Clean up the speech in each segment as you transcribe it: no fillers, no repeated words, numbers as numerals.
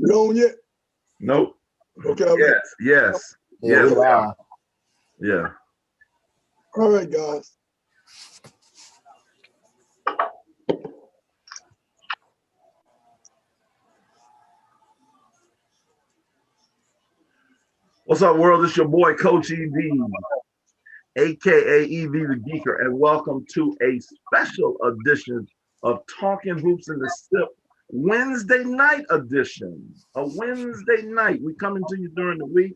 We on yet? Nope. Okay. Yes. Yeah, we are. Yeah. All right, guys. What's up, world? It's your boy, Coach EV, aka EV the Geeker, and welcome to a special edition of Talking Hoops in the Sip Wednesday night edition. A Wednesday night. We coming to you during the week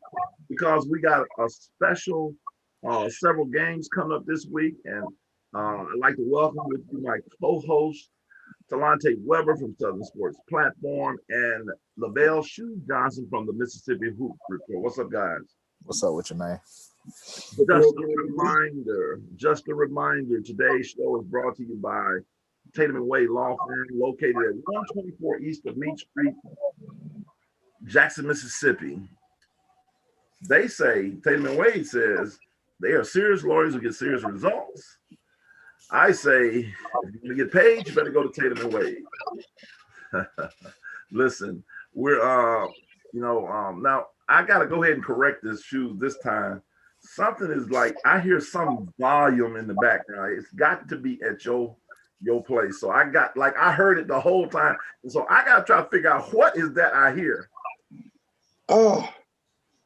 because we got a special several games coming up this week, and I'd like to welcome with you my co-host Talante Weber from Southern Sports Platform and Lavelle Shoe Johnson from the Mississippi Hoop Report. What's up, guys? What's up with you, man? Just a reminder, today's show is brought to you by Tatum and Wade Law Firm, located at 124 East of Meade Street, Jackson, Mississippi. They say, Tatum and Wade says, they are serious lawyers who get serious results. I say, if you're going to get paid, you better go to Tatum and Wade. Listen, we're, now I got to go ahead and correct this shoe this time. Something is like, I hear some volume in the background. It's got to be at your place. So I heard it the whole time. And so I got to try to figure out what is that I hear. I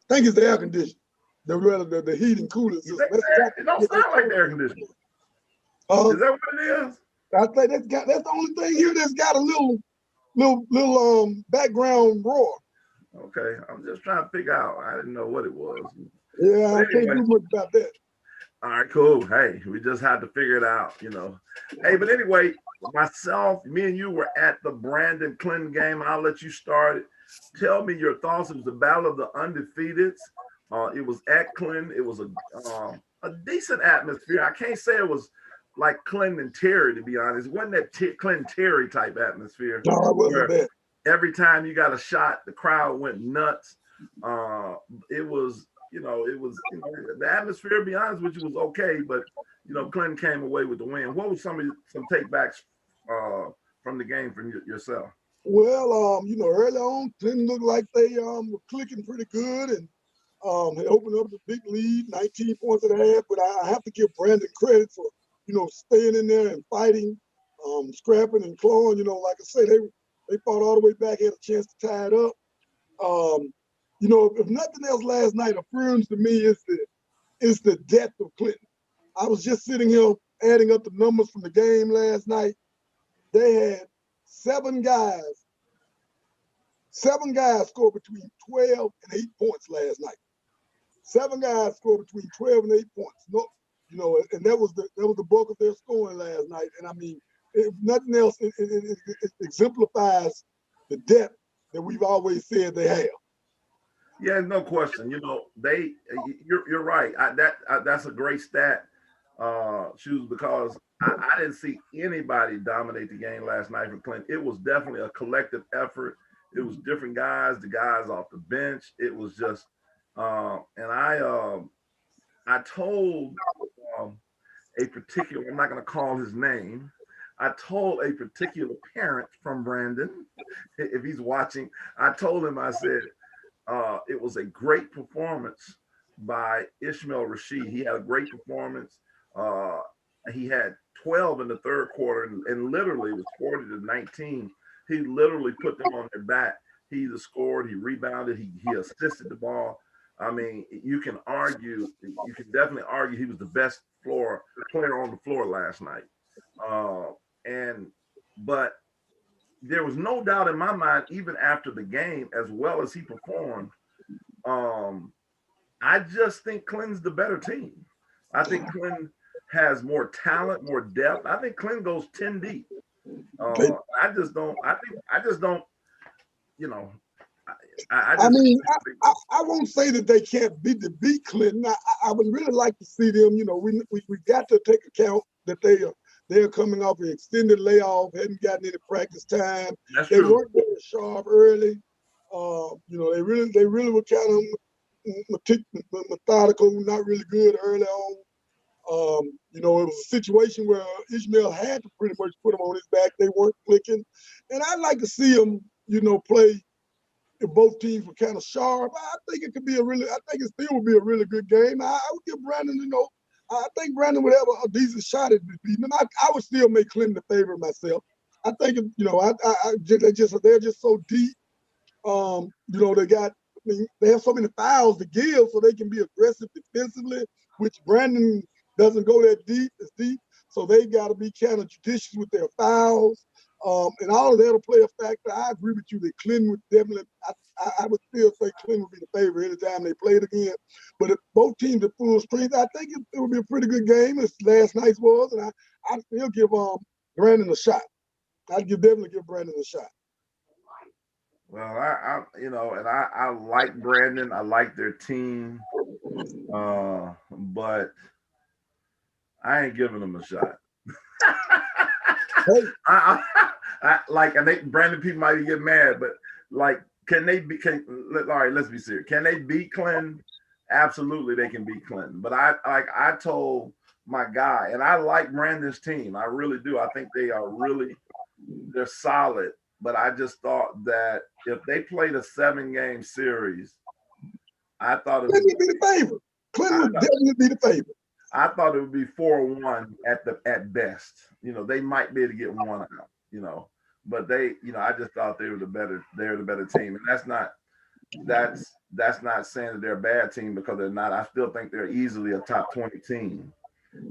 think it's the air conditioning. The heat and cooling system. It don't sound like the air conditioning. Is that what it is? I think that's the only thing here that's got a little background roar. Okay, I'm just trying to figure out. I didn't know what it was. Yeah, I can't do much about that. All right, cool. Hey, we just had to figure it out, Hey, but anyway, myself, me and you were at the Brandon Clinton game. I'll let you start it. Tell me your thoughts. It was the Battle of the Undefeateds. It was at Clinton. It was a decent atmosphere. I can't say it was like Clinton and Terry, to be honest. It wasn't that Clinton Terry type atmosphere. No, it wasn't that. Every time you got a shot, the crowd went nuts. It was the atmosphere, to be honest with you, was okay, but Clinton came away with the win. What was some takebacks from the game from yourself? Well, early on, Clinton looked like they were clicking pretty good and had opened up the big lead, 19 points and a half. But I have to give Brandon credit for staying in there and fighting, scrapping and clawing. Like I say, they fought all the way back, had a chance to tie it up. If nothing else last night affirms to me is the depth of Clinton. I was just sitting here adding up the numbers from the game last night. They had seven guys scored between 12 and 8 points last night. 7 guys scored between 12 and 8 points. And that was the bulk of their scoring last night. And I mean, if nothing else, it exemplifies the depth that we've always said they have. Yeah, no question. You're right. That's a great stat, Shoes, because I didn't see anybody dominate the game last night for Clinton. It was definitely a collective effort. It was different guys, the guys off the bench. It was just, and I told a particular, I'm not going to call his name. I told a particular parent from Brandon, if he's watching, I told him, I said, it was a great performance by Ishmael Rashid. He had a great performance. He had 12 in the third quarter and literally it was 40-19. He literally put them on their back. He either scored, he rebounded, he assisted the ball. I mean, you can definitely argue he was the best player on the floor last night. But there was no doubt in my mind, even after the game, as well as he performed, I just think Clinton's the better team. I think Clinton has more talent, more depth. I think Clinton goes 10 deep. I just don't. I won't say that they can't beat Clinton. I would really like to see them. We got to take account that they're coming off an extended layoff, hadn't gotten any practice time. They weren't very sharp early. They really were kind of methodical, not really good early on. It was a situation where Ishmael had to pretty much put them on his back. They weren't clicking. And I'd like to see them, play if both teams were kind of sharp, I think it could be I think it still would be a really good game. I would give Brandon, I think Brandon would have a decent shot at beating them. I would still make Clinton the favorite myself. I think, they're just so deep. They have so many fouls to give, so they can be aggressive defensively, which Brandon doesn't go that deep. It's deep, so they got to be kind of judicious with their fouls, and all of that'll play a factor. I agree with you that Clinton would definitely. I would still say Clinton would be the favorite anytime they played again. But if both teams are full strength, I think it would be a pretty good game, as last night's was, and I'd still give Brandon a shot. Definitely give Brandon a shot. Well, I like Brandon. I like their team, but I ain't giving them a shot. I think Brandon people might get mad, but like, all right, let's be serious. Can they beat Clinton? Absolutely, they can beat Clinton. But I told my guy, and I like Brandon's team. I really do. I think they're solid. But I just thought that if they played a 7-game series, I thought it would be the favorite. Clinton would definitely be the favorite. I thought it would be 4-1 at best. They might be able to get one out. But I just thought they're the better team, and that's not saying that they're a bad team, because they're not. I still think they're easily a top 20 team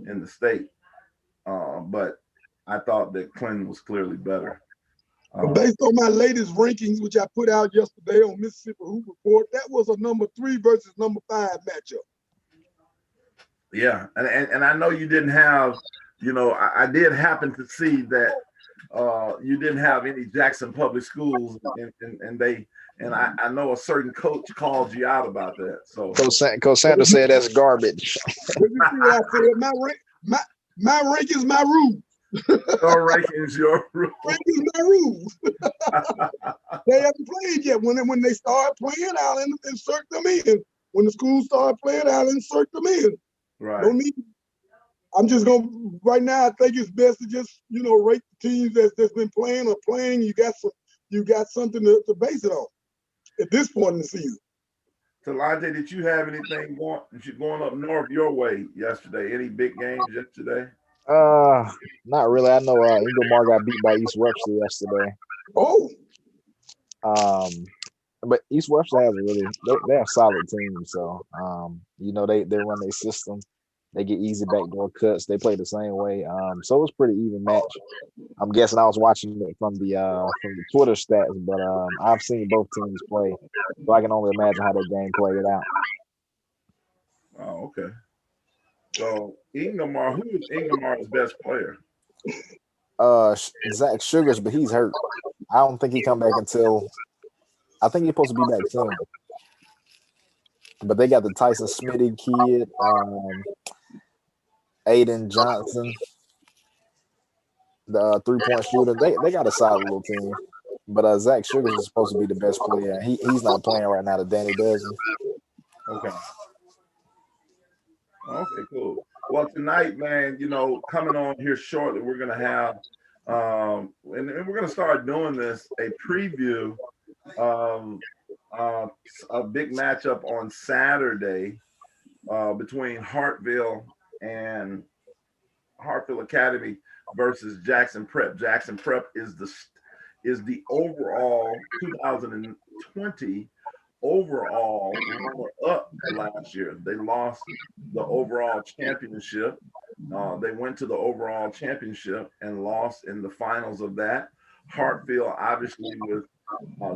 in the state. But I thought that Clinton was clearly better. Based on my latest rankings, which I put out yesterday on Mississippi Hoop Report, that was a number 3 versus number 5 matchup. Yeah, and I know you didn't have, I did happen to see that you didn't have any Jackson Public Schools, and I know a certain coach called you out about that. So Coach Sanders said that's garbage. What you see what I said? My rank is my rule. Your rank is your rule. Rank is my rule. They haven't played yet. When they start playing, I'll insert them in. When the schools start playing, I'll insert them in. Right. Don't need. I'm just gonna right now. I think it's best to just rate the teams that's been playing or playing. You got something to base it on at this point in the season. Talante, did you have anything going up north your way yesterday? Any big games yesterday? Not really. I know Ingomar got beat by East Webster yesterday. Oh. But East Webster has they have solid teams, so they run their system. They get easy backdoor cuts. They play the same way. So it was pretty even match. I'm guessing I was watching it from the Twitter stats, but I've seen both teams play, so I can only imagine how that game played out. Oh, okay. So Ingomar, who is Ingomar's best player? Zach Sugars, but he's hurt. I don't think he come back until I think he's supposed to be back soon. But they got the Tyson Smitty kid, Aiden Johnson, the 3-point shooter. They got a solid little team. But Zach Sugars is supposed to be the best player. He's not playing right now. Danny doesn't. Okay. Okay, cool. Well, tonight, man, coming on here shortly, we're gonna have, and we're gonna start doing this, a preview of a big matchup on Saturday between Hartville Academy versus Jackson Prep. Jackson Prep is the overall 2020 overall runner-up last year. They lost the overall championship. They went to the overall championship and lost in the finals of that. Hartfield, obviously, with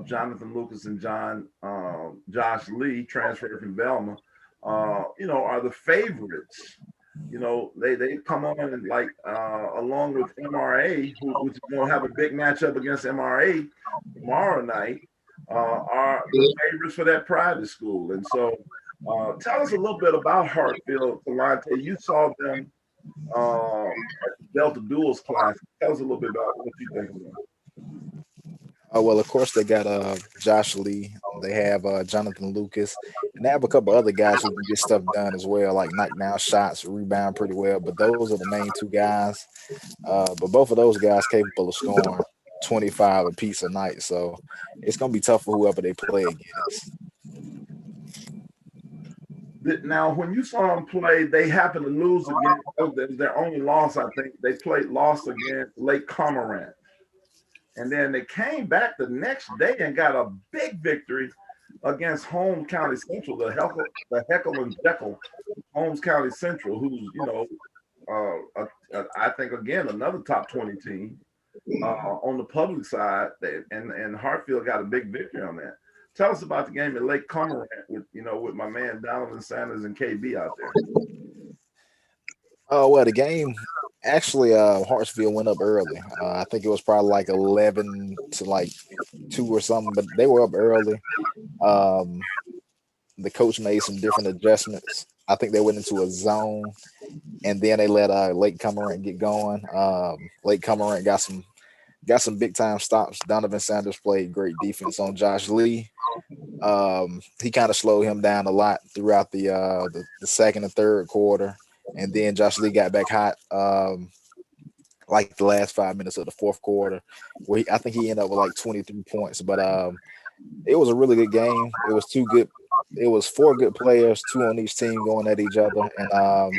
Jonathan Lucas and Josh Lee, transferred from Velma, are the favorites. They come on and along with MRA, which is going to have a big matchup against MRA tomorrow night, are the favorites for that private school. And so tell us a little bit about Hartfield, Talante. You saw them at the Delta Duels class. Tell us a little bit about what you think of them. Well, of course, they got Josh Lee. They have Jonathan Lucas. And they have a couple other guys who can get stuff done as well, like knock down shots, rebound pretty well. But those are the main two guys. But both of those guys capable of scoring. 25 apiece a night. So it's gonna be tough for whoever they play against. Now, when you saw them play, they happened to lose again. Their only loss, I think, they lost against Lake Cormorant. And then they came back the next day and got a big victory against Holmes County Central, the Heckle and Jekyll Holmes County Central, who's, I think, again, another top 20 team on the public side. And Hartfield got a big victory on that. Tell us about the game at Lake Cormorant with my man Donovan Sanders and KB out there. Well, the game actually, Hartsfield went up early. I think it was probably like 11 to like 2 or something, but they were up early. The coach made some different adjustments. I think they went into a zone, and then they let Lake Cormorant get going. Lake Cormorant got some big time stops. Donovan Sanders played great defense on Josh Lee. He kind of slowed him down a lot throughout the second and third quarter, and then Josh Lee got back hot like the last 5 minutes of the fourth quarter, where I think he ended up with like 23 points. But it was a really good game. It was 4 good players, 2 on each team going at each other, and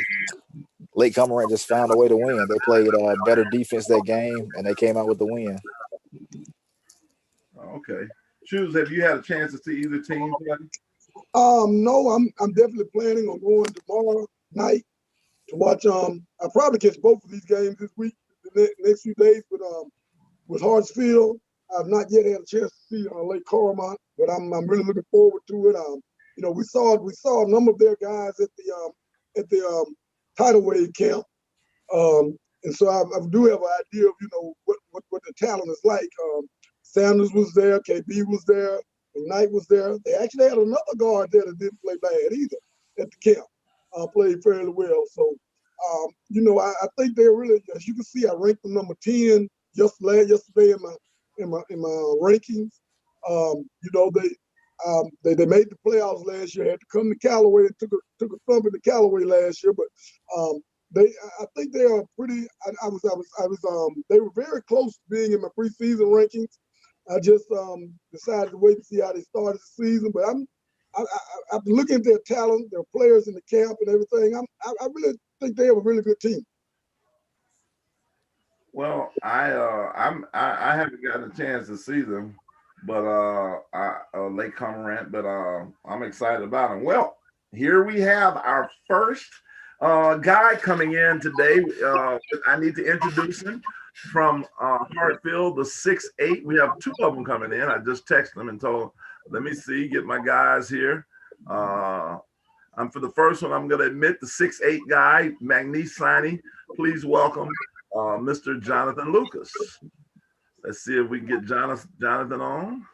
Lake Cormorant just found a way to win. They played better defense that game, and they came out with the win. Okay. Shoes, have you had a chance to see either team play? No, I'm definitely planning on going tomorrow night to watch. I'll probably catch both of these games this week, the next few days. But with Hartsfield, I've not yet had a chance to see Lake Cormorant, but I'm really looking forward to it. We saw a number of their guys at the tidal wave camp, and so I do have an idea of what the talent is like. Sanders was there, KB was there, McKnight was there. They actually had another guard there that didn't play bad either at the camp. Played fairly well. So, I think they're really, as you can see, I ranked them number 10 yesterday in my rankings. They made the playoffs last year. Had to come to Callaway and took a thump in the Callaway last year, but I think they are pretty. They were very close to being in my preseason rankings. I just decided to wait to see how they started the season. But I'm looking at their talent, their players in the camp, and everything. I really think they have a really good team. Well, I haven't gotten a chance to see them, but Lake Cormorant, but I'm excited about them. Well, here we have our first guy coming in today. I need to introduce him from Hartfield, the 6'8". We have 2 of them coming in. I just texted them and told, let me see, get my guys here. For the first one, I'm going to admit the 6'8" guy, Magnice Siney. Please welcome Mr. Jonathan Lucas. Let's see if we can get Jonathan on.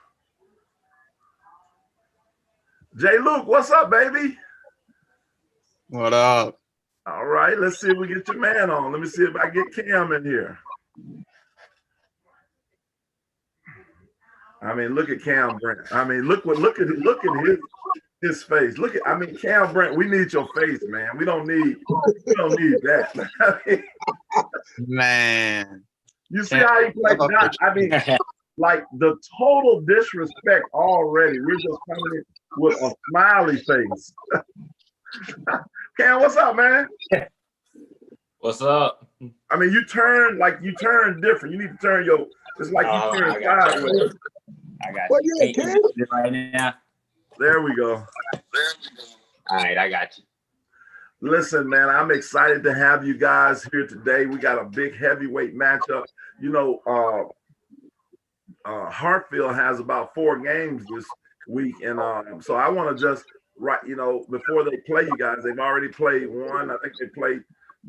Jay Luke, what's up, baby? What up? All right, let's see if we get your man on. Let me see if I get Cam in here. I mean, look at Cam Brent. I mean, look at his face. Cam Brent, we need your face, man. We don't need that. Man. You see how he played? Like the total disrespect already. We're just coming in with a smiley face. Cam, what's up, man? What's up? I mean, you turn different. You need to turn it's like you turn sideways. I got you. Right now. There we go. All right, I got you. Listen, man, I'm excited to have you guys here today. We got a big heavyweight matchup. Hartfield has about 4 games this week, and so I want to just before they play you guys, they've already played one. I think they played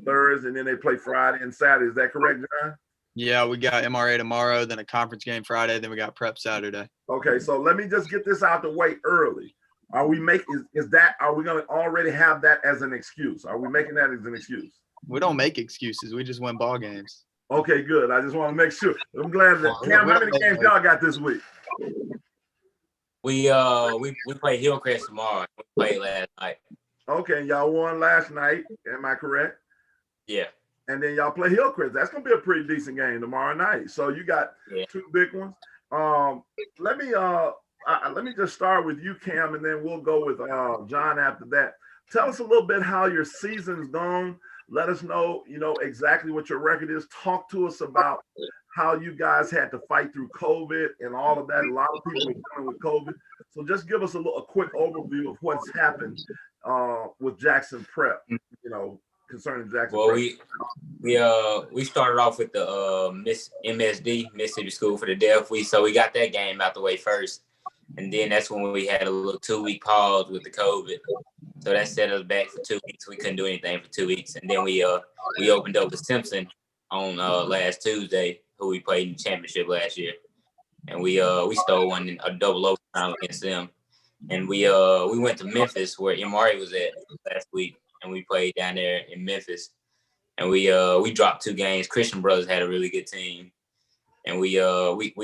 Thursday, and then they play Friday and Saturday. Is that correct, John? Yeah, we got MRA tomorrow, then a conference game Friday, then we got prep Saturday. Okay, so let me just get this out the way early. Are we going to already have that as an excuse? Are we making that as an excuse? We don't make excuses. We just win ball games. Okay, good. I just want to make sure. I'm glad that Cam, how many games y'all got this week? We play Hillcrest tomorrow. We played last night. Okay, y'all won last night. Am I correct? Yeah. and then y'all play Hillcrest. That's gonna be a pretty decent game tomorrow night. So you got two big ones. Let me just start with you, Cam, and then we'll go with John after that. Tell us a little bit how your season's gone. Let us know, exactly what your record is. Talk to us about how you guys had to fight through COVID and all of that. A lot of people are dealing with COVID. So just give us a quick overview of what's happened with Jackson Prep, concerning Jackson Prep. Well, we started off with the MSD, Mississippi School for the Deaf. So we got that game out the way first. And then that's when we had a little 2-week pause with the COVID. So that set us back for 2 weeks. We couldn't do anything for 2 weeks. And then we opened up with Simpson on last Tuesday, who we played in the championship last year. And we stole one in a double overtime against them. And we went to Memphis where MRA was at last week, and we played down there in Memphis. And we dropped 2 games. Christian Brothers had a really good team. And we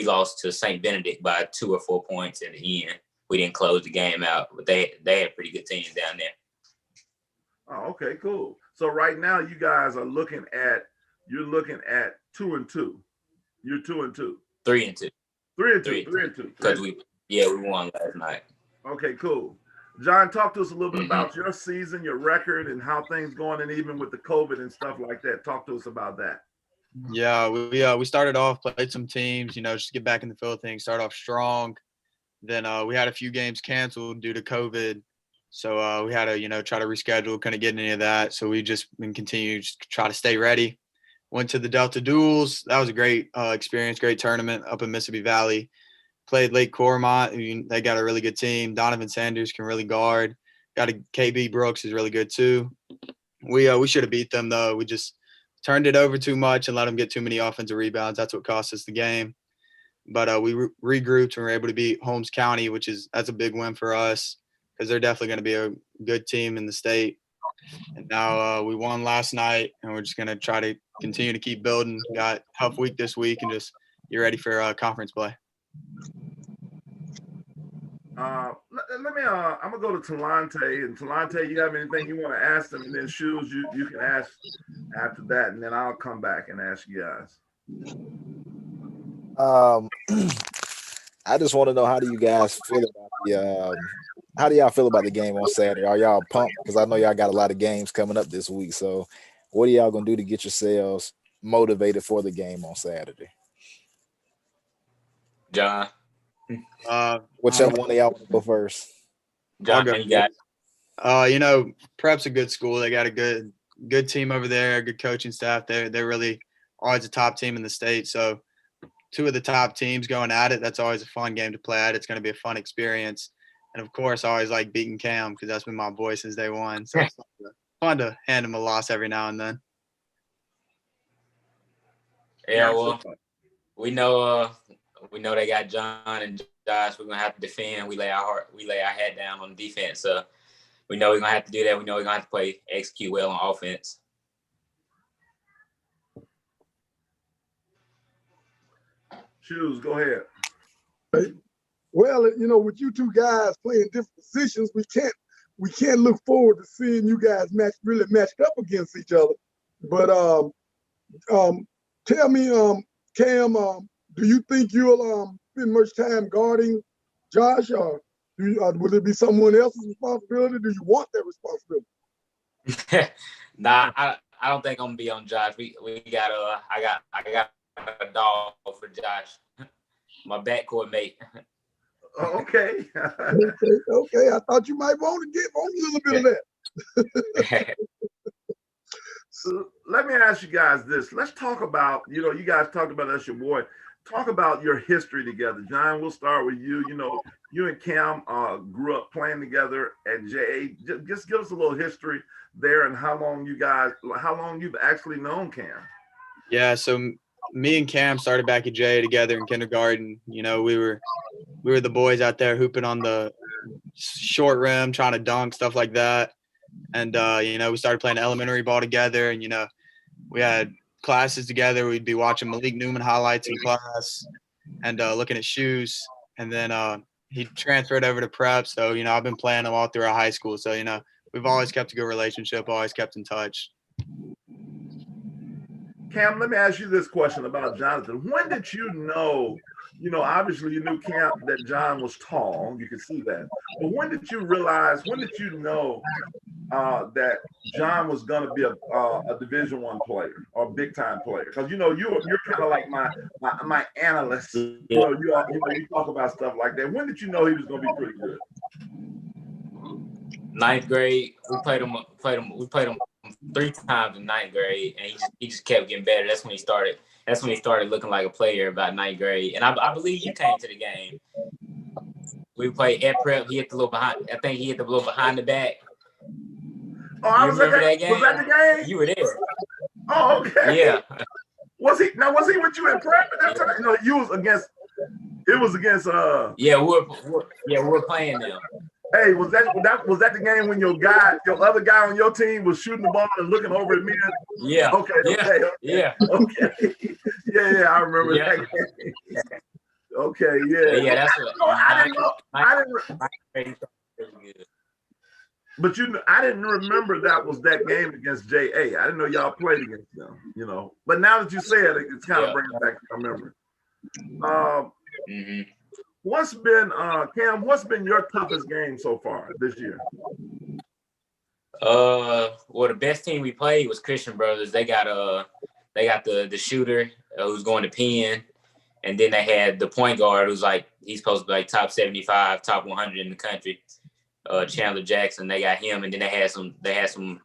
lost to St. Benedict by 2 or 4 points in the end. We didn't close the game out, but they had pretty good teams down there. Oh, okay, cool. So right now you guys are looking at 2-2. You're 2-2. 3-2. 3-2. Because we won last night. Okay, cool. John, talk to us a little bit about your season, your record, and how things going, and even with the COVID and stuff like that. Talk to us about that. Yeah, we started off, played some teams, just to get back in the field of things, start off strong. Then we had a few games canceled due to COVID. So we had to, try to reschedule, couldn't get any of that. So we just been continuing to try to stay ready. Went to the Delta Duels. That was a great experience, great tournament up in Mississippi Valley. Played Lake Cormont. They got a really good team. Donovan Sanders can really guard. Got a KB Brooks is really good too. We should have beat them though. We just turned it over too much and let them get too many offensive rebounds. That's what cost us the game. But we regrouped and were able to beat Holmes County, that's a big win for us because they're definitely going to be a good team in the state. And now we won last night, and we're just going to try to continue to keep building. Got a tough week this week, and just get ready for conference play. I'm gonna go to Talante, and Talante, you have anything you want to ask them, and then Shoes, you can ask after that, and then I'll come back and ask you guys. I just want to know, how do y'all feel about the game on Saturday? Are y'all pumped? Because I know y'all got a lot of games coming up this week. So what are y'all gonna do to get yourselves motivated for the game on Saturday? John. Whichever one of y'all want to go first. John, you got it. Prep's a good school. They got a good team over there, good coaching staff. They're really always a top team in the state. So 2 of the top teams going at it. That's always a fun game to play at. It's going to be a fun experience. And, of course, I always like beating Cam because that's been my boy since day one. So it's fun to hand him a loss every now and then. Yeah, well, we know they got John and Josh. We're going to have to defend. We lay our head down on defense. So we know we're going to have to do that. We know we're going to have to execute well on offense. Shoes, go ahead. Well, with you 2 guys playing different positions, we can't look forward to seeing you guys really matched up against each other. But tell me, Cam, do you think you'll spend much time guarding Josh, or will it be someone else's responsibility? Do you want that responsibility? Nah, I don't think I'm gonna be on Josh. We got I got a dog for Josh, my backcourt mate. Okay. Okay. I thought you might want to get on a little bit of that. So let me ask you guys this. Let's talk about, you guys talked about that's your boy. Talk about your history together. John, we'll start with you. You and Cam grew up playing together at JA. Just give us a little history there and how long you've actually known Cam. Yeah, so me and Cam started back at JA together in kindergarten. We were the boys out there hooping on the short rim, trying to dunk, stuff like that. And, we started playing elementary ball together, and, we had classes together. We'd be watching Malik Newman highlights in class and looking at shoes. And then he transferred over to prep. So, I've been playing him all throughout high school. So, we've always kept a good relationship, always kept in touch. Cam, let me ask you this question about Jonathan. When did you know, obviously you knew Cam that John was tall. You could see that. But when did you know that John was going to be a Division I player or big time player? Because you're kind of like my analyst. You talk about stuff like that. When did you know he was going to be pretty good? Ninth grade, we played him 3 times in ninth grade, and he just kept getting better. That's when he started. That's when he started looking like a player about ninth grade. And I believe you came to the game. We played at prep. He hit the little behind. I think he hit the little behind the back. Oh, I was remember that game. Was that the game? You were there. Oh, okay. Yeah. Was he with you in prep at that time? No, you was against. It was against. Yeah, we were playing them. Hey, was that the game when your other guy on your team was shooting the ball and looking over at me? Yeah. Okay. Yeah. Okay. Yeah, I remember that game. Okay, yeah. Yeah, that's what. I didn't. But I didn't remember that was that game against JA. I didn't know y'all played against them. But now that you say it, it's kind of bringing back to my memory. What's been Cam? What's been your toughest game so far this year? Well, the best team we played was Christian Brothers. They got the shooter who's going to Penn, and then they had the point guard who's he's supposed to be like top 75, top 100 in the country. Chandler Jackson. They got him, and then they had some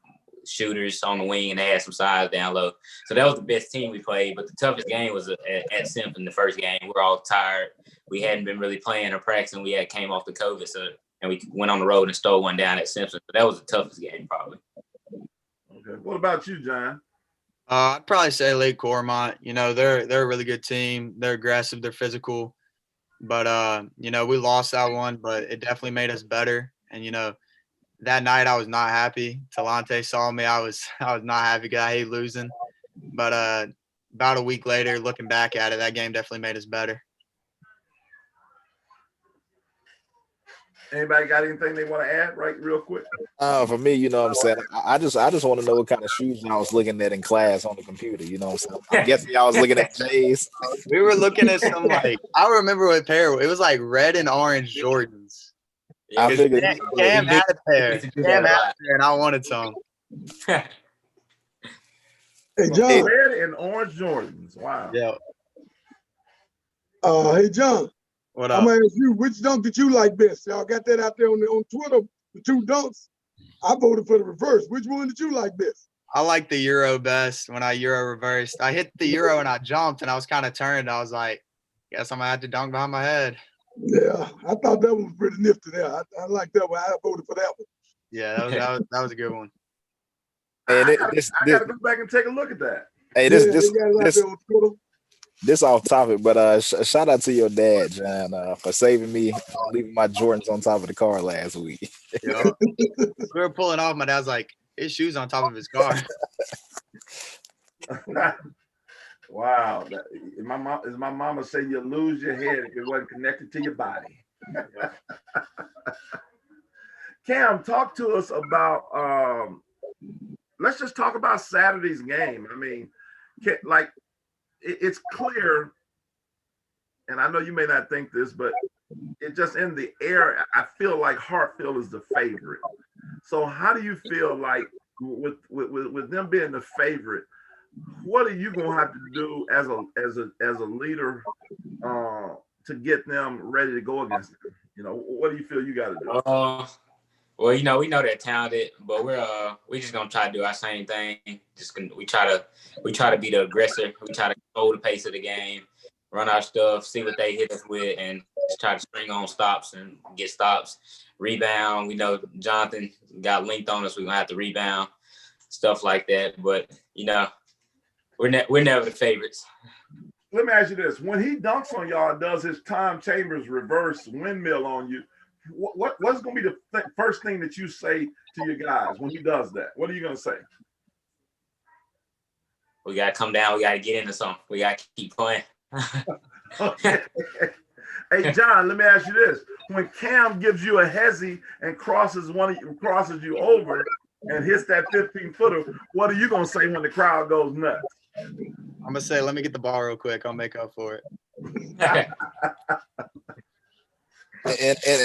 shooters on the wing, and they had some size down low. So that was the best team we played. But the toughest game was at Simpson. The first game, we were all tired. We hadn't been really playing or practicing. We came off the COVID, and we went on the road and stole one down at Simpson. So that was the toughest game, probably. Okay. What about you, John? I'd probably say Lake Cormont. They're a really good team. They're aggressive. They're physical. But we lost that one, but it definitely made us better. And that night I was not happy. Talante saw me. I was not happy because I hate losing. But about a week later, looking back at it, that game definitely made us better. Anybody got anything they want to add, right, real quick? For me, you know what I'm saying? I just want to know what kind of shoes I was looking at in class on the computer. You know what I'm saying? I'm guessing y'all was looking at J's. We were looking at some I remember what pair. It was like red and orange Jordans. I figured Cam had a pair. And I wanted some. Hey, John. Red and orange Jordans. Wow. Yeah. Hey, John. What up? I'm gonna ask you, which dunk did you like best? Y'all got that out there on Twitter, the 2 dunks. I voted for the reverse. Which one did you like best? I like the Euro best when I Euro reversed. I hit the Euro and I jumped and I was kind of turned. I was like, guess I'm gonna have to dunk behind my head. Yeah, I thought that one was pretty nifty there. I like that one. I voted for that one. Yeah, that was a good one. Hey, I gotta go back and take a look at that. Hey, this off topic, but shout out to your dad, John, for saving me, leaving my Jordans on top of the car last week. We were pulling off. My dad's like, his shoes on top of his car. Wow. As my mama say, you lose your head if it wasn't connected to your body. Cam, talk to us about, let's just talk about Saturday's game. I mean, it's clear, and I know you may not think this, but it just in the air, I feel like Hartfield is the favorite. So how do you feel like with them being the favorite, what are you gonna have to do as a leader to get them ready to go against them? What do you feel you got to do? Well, we know they're talented, but we're just gonna try to do our same thing. We try to be the aggressor. We try to control the pace of the game, run our stuff, see what they hit us with, and just try to string on stops and get stops. Rebound. We know Jonathan got linked on us. We're gonna have to rebound, stuff like that. But we're never the favorites. Let me ask you this: when he dunks on y'all, does his Tom Chambers reverse windmill on you? What's going to be the first thing that you say to your guys when he does that? What are you going to say? We got to come down. We got to get into something. We got to keep playing. Okay. Hey, John, let me ask you this. When Cam gives you a hezzy and crosses you over and hits that 15-footer, what are you going to say when the crowd goes nuts? I'm gonna say, let me get the ball real quick. I'll make up for it.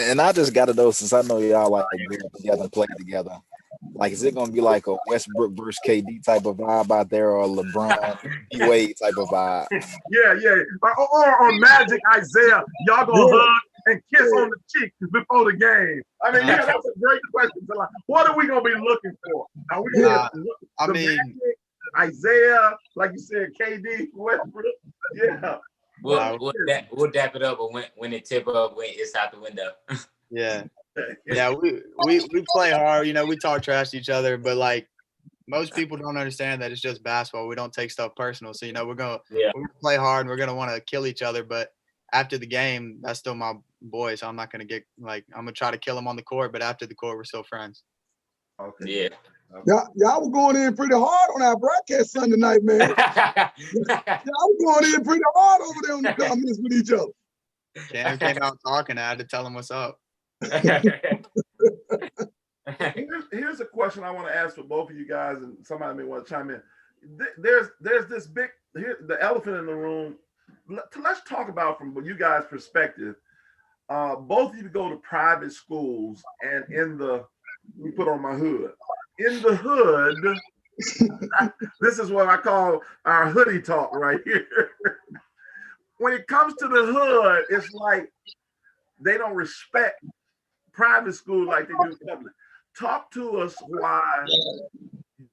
And I just got to know, since I know y'all like grew up together and played together. Like, is it gonna be like a Westbrook versus KD type of vibe out there, or LeBron D-Wade type of vibe? Yeah, or Magic Isaiah. Y'all gonna hug and kiss on the cheek before the game. I mean, yeah, that's a great question. So, like, what are we gonna be looking for? Are we gonna Magic, Isaiah, like you said, KD, Westbrook? Yeah. We'll dap it up, but when it tip up, it's out the window. Yeah. Yeah, we play hard, you know, we talk trash to each other, but like most people don't understand that it's just basketball. We don't take stuff personal. So, you know, we're gonna play hard and we're gonna want to kill each other. But after the game, that's still my boy. So I'm not gonna get like I'm gonna try to kill him on the court, but after the court, we're still friends. Okay. Yeah. Y'all were going in pretty hard on our broadcast Sunday night, man. Y'all were going in pretty hard over there on the comments with each other. Cam came out talking. I had to tell him what's up. Here's a question I want to ask for both of you guys, and somebody may want to chime in. There's this big the elephant in the room. Let's talk about from you guys' perspective. Both of you go to private schools, and we put on my hood. In the hood, this is what I call our hoodie talk right here. When it comes to the hood, it's like they don't respect private school like they do public. Talk to us why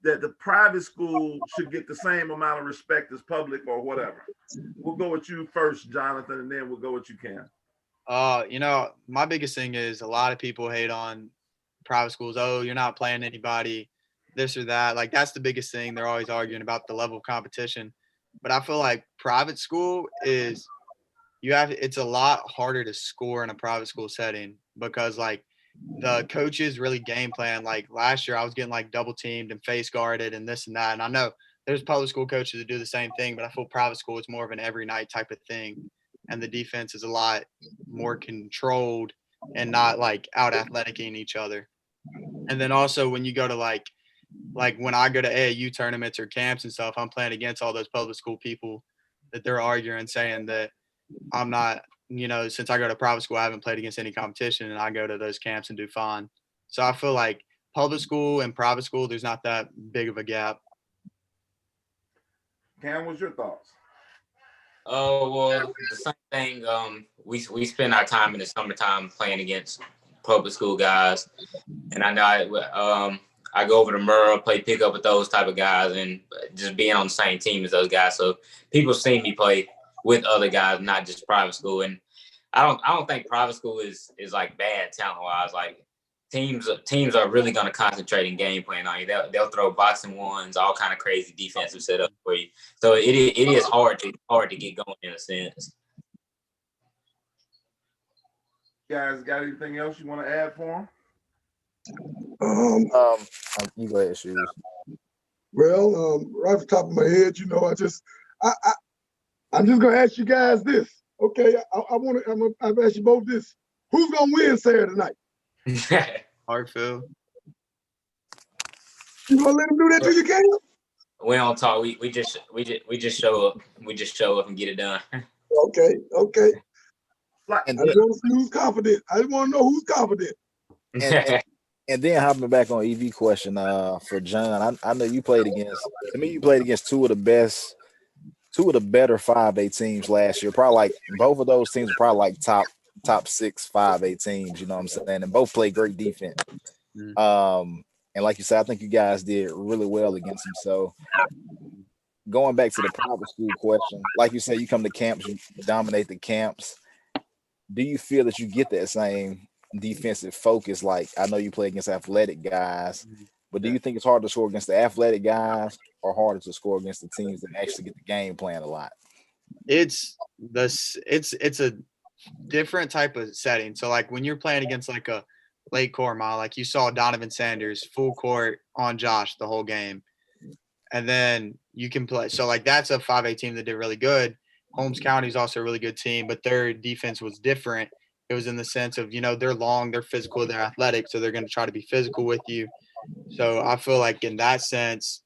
that the private school should get the same amount of respect as public or whatever. We'll go with you first, Jonathan, and then we'll go with you, Cam. You know, my biggest thing is a lot of people hate on private schools. Oh, you're not playing anybody, this or that. Like, that's the biggest thing. They're always arguing about the level of competition. But I feel like private school is it's a lot harder to score in a private school setting because like the coaches really game plan. Like last year I was getting like double teamed and face guarded and this and that. And I know there's public school coaches that do the same thing, but I feel private school is more of an every night type of thing. And the defense is a lot more controlled and not like out athleticing each other. And then also when you go to like when I go to AAU tournaments or camps and stuff, I'm playing against all those public school people that they're arguing saying that I'm not, you know, since I go to private school, I haven't played against any competition and I go to those camps and do fine. So I feel like public school and private school, there's not that big of a gap. Cam, what's your thoughts? Oh, well, the same thing. We spend our time in the summertime playing against public school guys. And I know I go over to Merle, play pickup with those type of guys and just being on the same team as those guys. So people see me play with other guys, not just private school. And I don't think private school is like bad talent wise. Like teams are really going to concentrate in game plan on you. They'll throw boxing ones, all kind of crazy defensive setup for you. So it is hard to get going in a sense. You guys got anything else you want to add for You go ahead, Shoes. Well, right off the top of my head, you know, I'm just gonna ask you guys this. Okay, I've asked you both this. Who's gonna win Saturday night? Hartfield. You gonna let them do that to you, Cam? We don't talk. We just show up. We just show up and get it done. Okay. And I just want to see who's confident. I just want to know who's confident. And then hopping back on EV question for John, I know you played against two of the better 5A teams last year. Probably like both of those teams were probably like top 6 5A teams, you know what I'm saying? And both played great defense. And like you said, I think you guys did really well against them. So going back to the private school question, like you said, you come to camps, you dominate the camps. Do you feel that you get that same defensive focus? Like, I know you play against athletic guys, but do you think it's harder to score against the athletic guys or harder to score against the teams that actually get the game plan a lot? It's a different type of setting. So like when you're playing against like a Lake Cornwall, like you saw Donovan Sanders full court on Josh the whole game. And then you can play. So like that's a 5A team that did really good. Holmes County is also a really good team, but their defense was different. It was in the sense of, you know, they're long, they're physical, they're athletic, so they're going to try to be physical with you. So I feel like in that sense,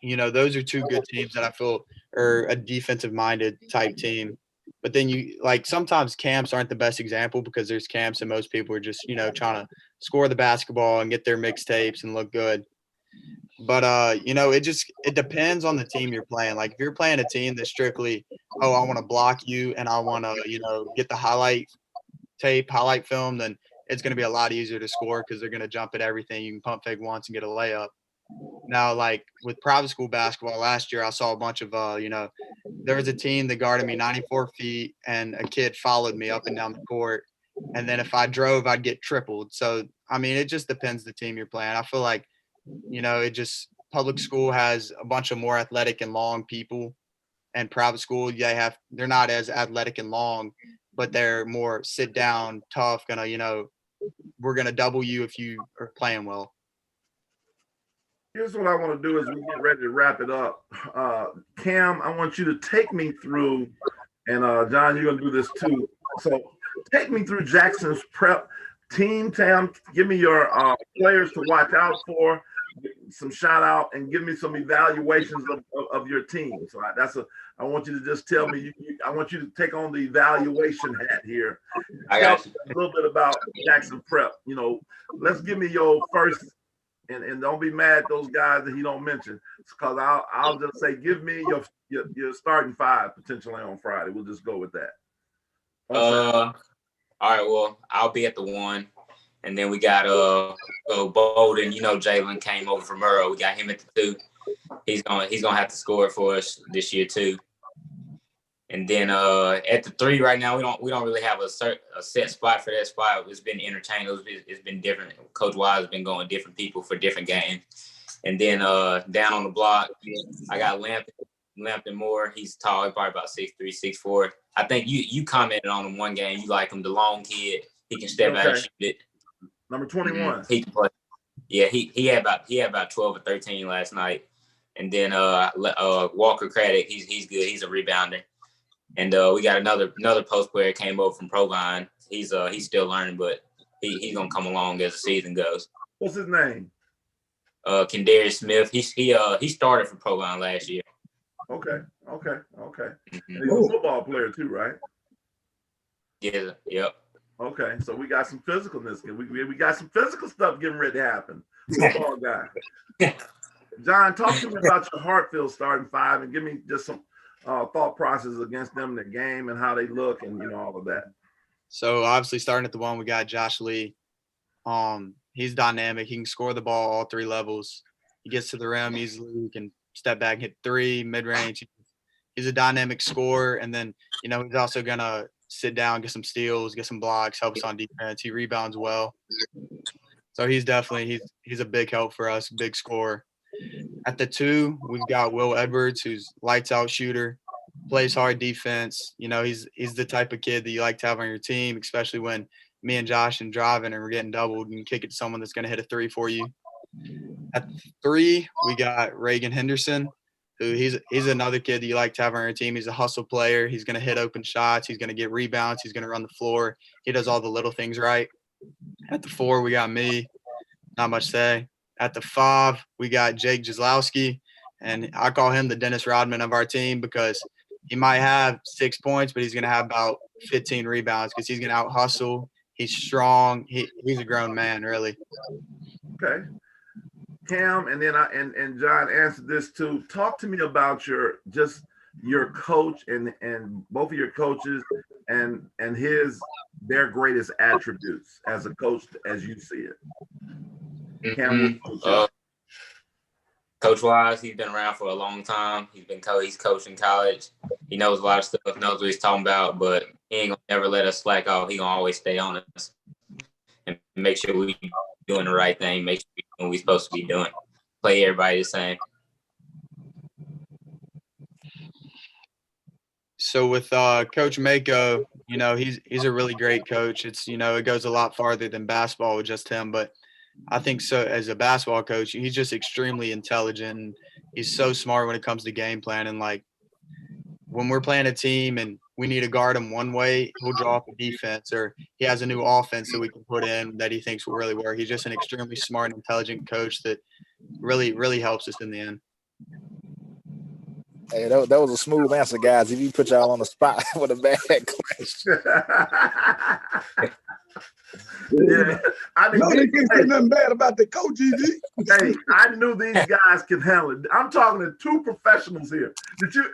those are two good teams that I feel are a defensive-minded type team. But then sometimes camps aren't the best example because there's camps and most people are just, trying to score the basketball and get their mixtapes and look good. But it depends on the team you're playing. Like if you're playing a team that's strictly, oh, I want to block you and I want to, get the highlight film, then it's going to be a lot easier to score because they're going to jump at everything. You can pump fake once and get a layup. Now, like with private school basketball last year, I saw a bunch of, there was a team that guarded me 94 feet and a kid followed me up and down the court. And then if I drove, I'd get tripled. So, I mean, it just depends the team you're playing. I feel like, public school has a bunch of more athletic and long people, and private school, they're not as athletic and long, but they're more sit down, tough, we're going to double you if you are playing well. Here's what I want to do as we get ready to wrap it up. Cam, I want you to take me through, and John, you're going to do this too. So take me through Jackson's prep team. Tam, give me your players to watch out for, some shout out, and give me some evaluations of your team. So I want you to just tell me, I want you to take on the evaluation hat here. I got you. A little bit about Jackson prep. Let's give me your first. And don't be mad at those guys that he don't mention, because I'll just say, give me your starting five potentially on Friday. We'll just go with that. All right. Well, I'll be at the 1, and then we got Bolden. Jalen came over from Murrow. We got him at the 2. He's gonna have to score for us this year too. And then at the 3 right now, we don't really have a set spot for that spot. It's been interchangeable. It's been different. Coach Wise has been going different people for different games. And then down on the block, I got Lampton Moore. He's tall. He's probably about 6'3", 6'4". I think you commented on him one game. You like him, the long kid. He can step out and shoot it. Number 21. Mm-hmm. He can play. Yeah, he had about 12 or 13 last night. And then Walker Craddock, he's good. He's a rebounder. And we got another post player came over from Provine. He's still learning, but he's gonna come along as the season goes. What's his name? Kendarius Smith. He started for Provine last year. Okay. Mm-hmm. And he's a football player too, right? Yeah. Yep. Okay, so we got some physicalness. We got some physical stuff getting ready to happen. Football guy. John, talk to me about your Hartfield starting 5 and give me just some thought process against them in the game and how they look and all of that. So obviously starting at the 1, we got Josh Lee. He's dynamic. He can score the ball all 3 levels. He gets to the rim easily. He can step back, hit 3, mid-range. He's a dynamic scorer. And then, he's also gonna sit down, get some steals, get some blocks, helps on defense. He rebounds well. So he's definitely he's a big help for us, big scorer. At the 2, we've got Will Edwards, who's lights out shooter, plays hard defense. He's the type of kid that you like to have on your team, especially when me and Josh and driving and we're getting doubled and kick it to someone that's going to hit a 3 for you. At 3, we got Reagan Henderson, who he's another kid that you like to have on your team. He's a hustle player. He's going to hit open shots. He's going to get rebounds. He's going to run the floor. He does all the little things right. At the 4, we got me. Not much to say. At the 5, we got Jake Jaslowski, and I call him the Dennis Rodman of our team because he might have 6 points, but he's going to have about 15 rebounds because he's going to out-hustle. He's strong. He's a grown man, really. Okay. Cam, and then and John answered this too. Talk to me about your coach and both of your coaches and their greatest attributes as a coach as you see it. Cam, Coach Wise, he's been around for a long time. He's coached in college. He knows a lot of stuff, knows what he's talking about, but he ain't gonna never let us slack off. He gonna always stay on us and make sure we doing the right thing, make sure we doing what we supposed to be doing. Play everybody the same. So with Coach Mako, he's a really great coach. It's it goes a lot farther than basketball with just him, but I think so as a basketball coach, he's just extremely intelligent and he's so smart when it comes to game plan. And like when we're playing a team and we need to guard him one way, he'll draw up a defense, or he has a new offense that we can put in that he thinks will really work. He's just an extremely smart and intelligent coach that really, really helps us in the end. Hey, that was a smooth answer, guys. If you put y'all on the spot with a bad question. Yeah, I mean, No, they can't say nothing bad about the coach, EV. hey, I knew these guys could handle it. I'm talking to two professionals here.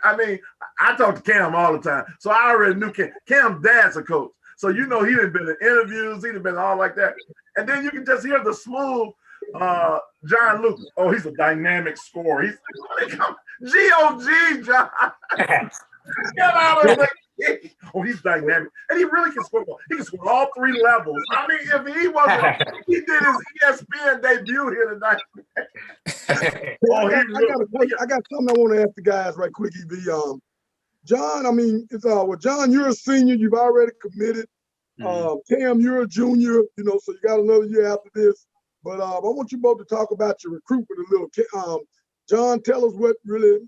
I talk to Cam all the time, so I already knew Cam. Cam's dad's a coach, so you know he done been in interviews, he done been all like that. And then you can just hear the smooth John Lucas. Oh, he's a dynamic scorer. He's G-O-G, John. Get out of here. Oh, he's dynamic. And he really can score. He can score all three levels. I mean, if he wasn't, he did his ESPN debut here tonight. I got something I want to ask the guys right quick, EV. John, I mean, it's John, you're a senior, you've already committed. Cam, you're a junior, so you got another year after this. But I want you both to talk about your recruitment a little. John, tell us what really,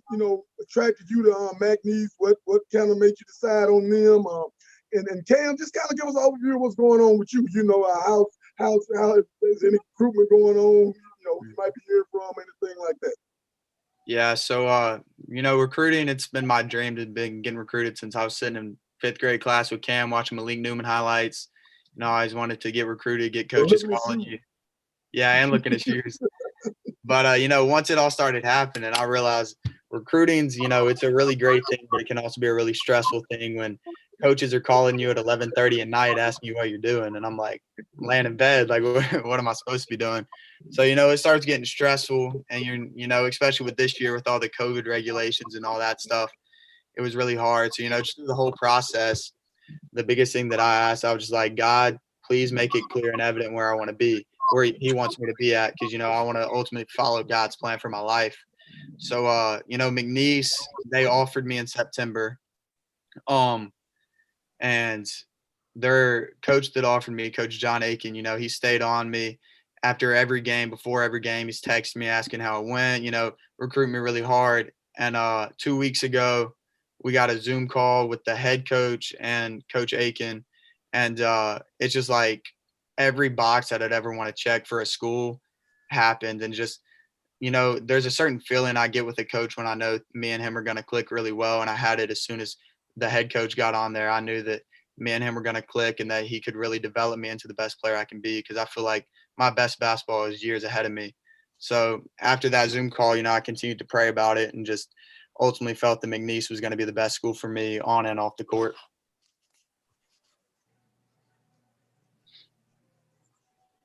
attracted you to McNeese. What kind of made you decide on them? And Cam, just kind of give us an overview of what's going on with you. How is any recruitment going on? You might be hearing from anything like that. Yeah, so recruiting, it's been my dream to be getting recruited since I was sitting in 5th grade class with Cam, watching Malik Newman highlights. I always wanted to get recruited, get coaches calling you. Yeah, and looking at shoes. But, once it all started happening, I realized recruiting's, it's a really great thing, but it can also be a really stressful thing when coaches are calling you at 11:30 at night asking you what you're doing. And I'm like, I'm laying in bed. Like, what am I supposed to be doing? So, it starts getting stressful. And especially with this year with all the COVID regulations and all that stuff, it was really hard. So, just through the whole process, the biggest thing that I asked, I was just like, God, please make it clear and evident where I want to be, where he wants me to be at. Cause I want to ultimately follow God's plan for my life. So, McNeese, they offered me in September. And their coach that offered me, Coach John Aiken, he stayed on me after every game, before every game. He's texting me asking how it went, recruiting me really hard. And 2 weeks ago, we got a Zoom call with the head coach and Coach Aiken. And it's just like every box that I'd ever want to check for a school happened. And just, there's a certain feeling I get with a coach when I know me and him are going to click really well. And I had it as soon as the head coach got on there. I knew that me and him were going to click and that he could really develop me into the best player I can be, because I feel like my best basketball is years ahead of me. So after that Zoom call, I continued to pray about it and just ultimately felt that McNeese was going to be the best school for me on and off the court.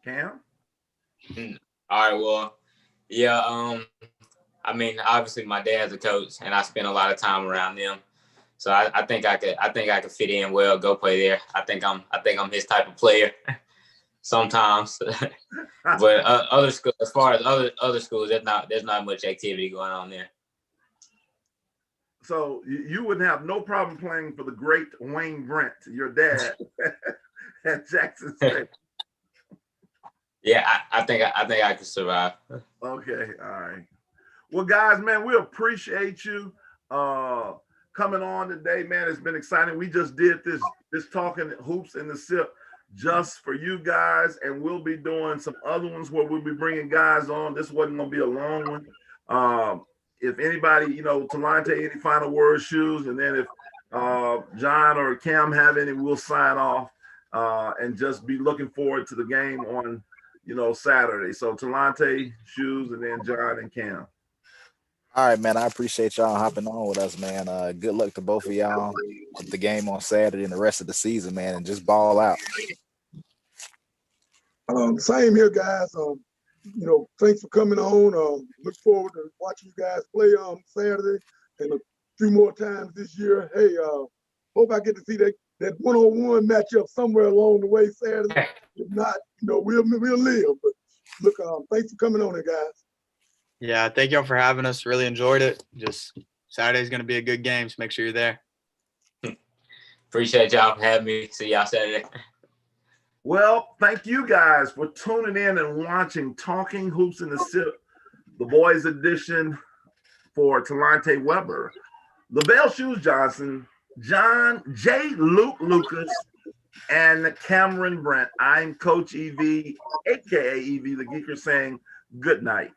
Cam? All right, well, yeah, obviously my dad's a coach and I spend a lot of time around them. So I think I could fit in well, go play there. I think I'm his type of player sometimes. But other schools, as far as other schools, there's not much activity going on there. So you would have no problem playing for the great Wayne Brent, your dad, at Jackson State. Yeah, I think I could survive. Okay, all right. Well, guys, man, we appreciate you coming on today, man. It's been exciting. We just did this Talking Hoops in the SIP just for you guys, and we'll be doing some other ones where we'll be bringing guys on. This wasn't gonna be a long one. If anybody, Talante, any final words, shoes, and then if John or Cam have any, we'll sign off and just be looking forward to the game on, Saturday. So Talante, shoes, and then John and Cam. All right, man. I appreciate y'all hopping on with us, man. Good luck to both of y'all with the game on Saturday and the rest of the season, man, and just ball out. Same here, guys. Thanks for coming on. Look forward to watching you guys play on Saturday and a few more times this year. Hey, hope I get to see that one-on-one matchup somewhere along the way Saturday. If not, we'll live. But look, thanks for coming on here, guys. Yeah, thank y'all for having us. Really enjoyed it. Just Saturday's going to be a good game, so make sure you're there. Appreciate y'all for having me. See y'all Saturday. Well, thank you guys for tuning in and watching Talking Hoops in the SIP, the boys edition for Talante Weber, LaVelle Shoes Johnson, John J. Luke Lucas, and Cameron Brent. I'm Coach EV, aka EV the Geeker, saying good night.